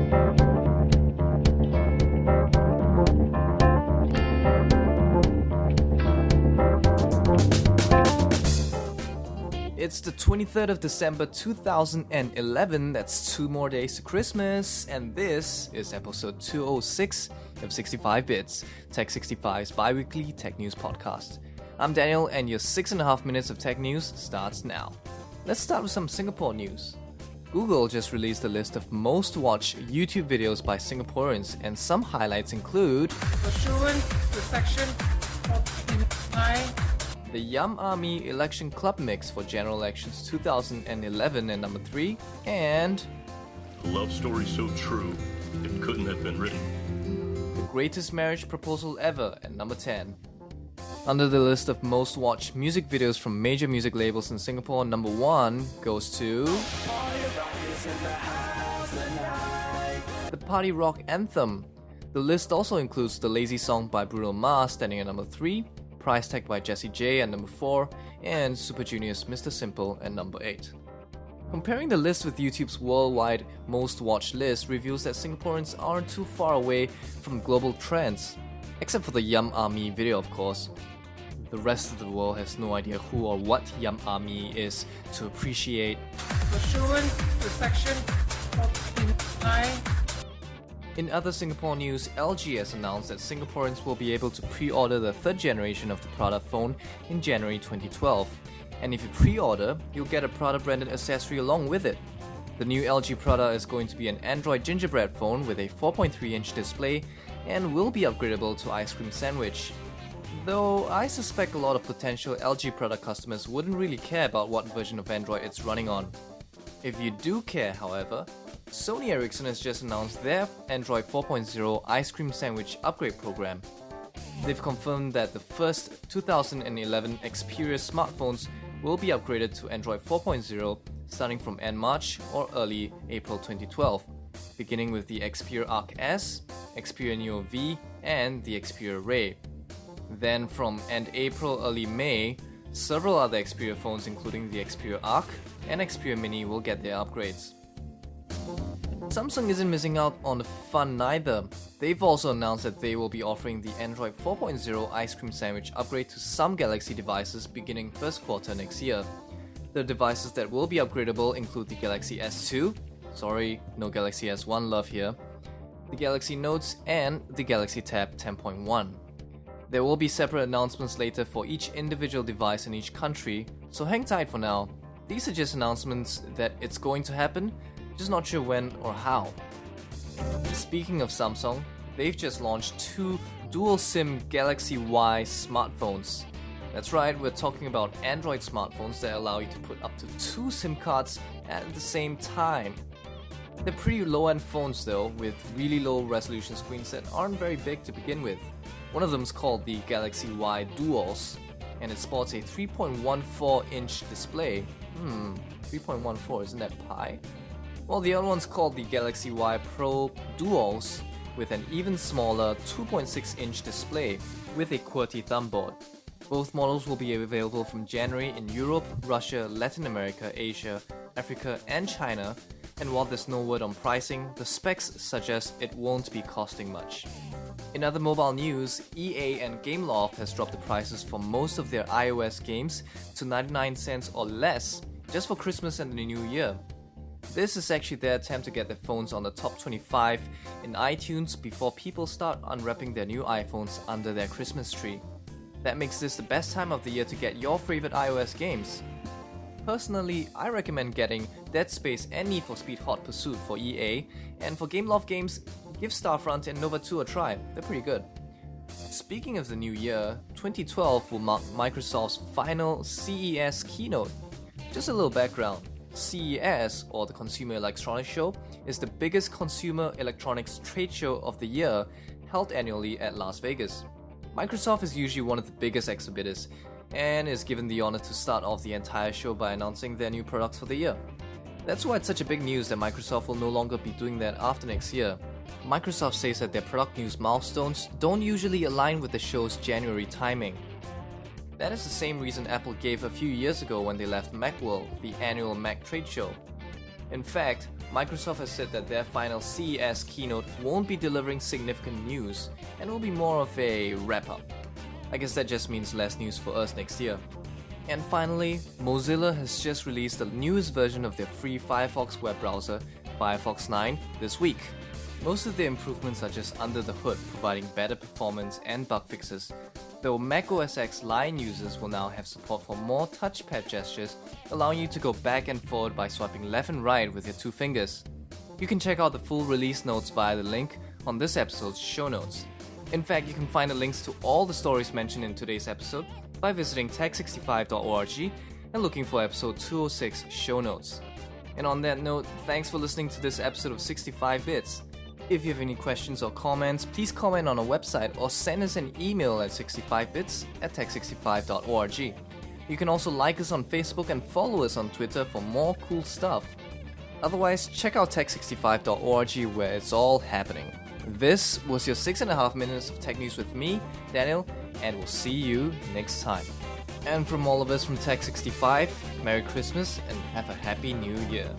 It's the 23rd of December 2011, that's 2 more days to Christmas, and this is episode 206 of 65 Bits, Tech65's bi-weekly tech news podcast. I'm Daniel, and your 6.5 minutes of tech news starts now. Let's start with some Singapore news. Google just released a list of most watched YouTube videos by Singaporeans, and some highlights include the Yum Army Election Club Mix for General Elections 2011 at number 3, and a love story so true, it couldn't have been written. The Greatest Marriage Proposal Ever at number 10. Under the list of most watched music videos from major music labels in Singapore, number 1 goes to the Party Rock Anthem. The list also includes The Lazy Song by Bruno Mars standing at number 3, Price Tag by Jessie J at number 4, and Super Junior's Mr. Simple at number 8. Comparing the list with YouTube's worldwide most watched list reveals that Singaporeans aren't too far away from global trends, except for the Yum Army video, of course. The rest of the world has no idea who or what Yum Army is to appreciate In other Singapore news, LG has announced that Singaporeans will be able to pre-order the third generation of the Prada phone in January 2012. And if you pre-order, you'll get a Prada branded accessory along with it. The new LG Prada is going to be an Android gingerbread phone with a 4.3-inch display and will be upgradable to ice cream sandwich. Though I suspect a lot of potential LG Prada customers wouldn't really care about what version of Android it's running on. If you do care, however, Sony Ericsson has just announced their Android 4.0 Ice Cream Sandwich upgrade program. They've confirmed that the first 2011 Xperia smartphones will be upgraded to Android 4.0 starting from end March or early April 2012, beginning with the Xperia Arc S, Xperia Neo V, and the Xperia Ray. Then from end April, early May, several other Xperia phones including the Xperia Arc and Xperia Mini will get their upgrades. Samsung isn't missing out on the fun neither. They've also announced that they will be offering the Android 4.0 Ice Cream Sandwich upgrade to some Galaxy devices beginning first quarter next year. The devices that will be upgradable include the Galaxy S2, sorry, no Galaxy S1 love here, the Galaxy Notes, and the Galaxy Tab 10.1. There will be separate announcements later for each individual device in each country, so hang tight for now. These are just announcements that it's going to happen, just not sure when or how. Speaking of Samsung, they've just launched 2 dual SIM Galaxy Y smartphones. That's right, we're talking about Android smartphones that allow you to put up to 2 SIM cards at the same time. They're pretty low-end phones though, with really low resolution screens that aren't very big to begin with. One of them is called the Galaxy Y Duals, and it sports a 3.14-inch display. 3.14, isn't that pi? Well, the other one's called the Galaxy Y Pro Duals, with an even smaller 2.6-inch display with a QWERTY thumbboard. Both models will be available from January in Europe, Russia, Latin America, Asia, Africa, and China, and while there's no word on pricing, the specs suggest it won't be costing much. In other mobile news, EA and Gameloft has dropped the prices for most of their iOS games to 99 cents or less just for Christmas and the New Year. This is actually their attempt to get their phones on the top 25 in iTunes before people start unwrapping their new iPhones under their Christmas tree. That makes this the best time of the year to get your favorite iOS games. Personally, I recommend getting Dead Space and Need for Speed Hot Pursuit for EA, and for Gameloft games, give Starfront and Nova 2 a try, they're pretty good. Speaking of the new year, 2012 will mark Microsoft's final CES keynote. Just a little background. CES, or the Consumer Electronics Show, is the biggest consumer electronics trade show of the year, held annually at Las Vegas. Microsoft is usually one of the biggest exhibitors, and is given the honor to start off the entire show by announcing their new products for the year. That's why it's such a big news that Microsoft will no longer be doing that after next year. Microsoft says that their product news milestones don't usually align with the show's January timing. That is the same reason Apple gave a few years ago when they left Macworld, the annual Mac trade show. In fact, Microsoft has said that their final CES keynote won't be delivering significant news and will be more of a wrap-up. I guess that just means less news for us next year. And finally, Mozilla has just released the newest version of their free Firefox web browser, Firefox 9, this week. Most of the improvements are just under the hood, providing better performance and bug fixes, though Mac OS X Lion users will now have support for more touchpad gestures, allowing you to go back and forward by swiping left and right with your two fingers. You can check out the full release notes via the link on this episode's show notes. In fact, you can find the links to all the stories mentioned in today's episode by visiting tech65.org and looking for episode 206 show notes. And on that note, thanks for listening to this episode of 65 Bits. If you have any questions or comments, please comment on our website or send us an email at 65bits@tech65.org. You can also like us on Facebook and follow us on Twitter for more cool stuff. Otherwise, check out tech65.org where it's all happening. This was your 6.5 minutes of tech news with me, Daniel, and we'll see you next time. And from all of us from Tech65, Merry Christmas and have a Happy New Year.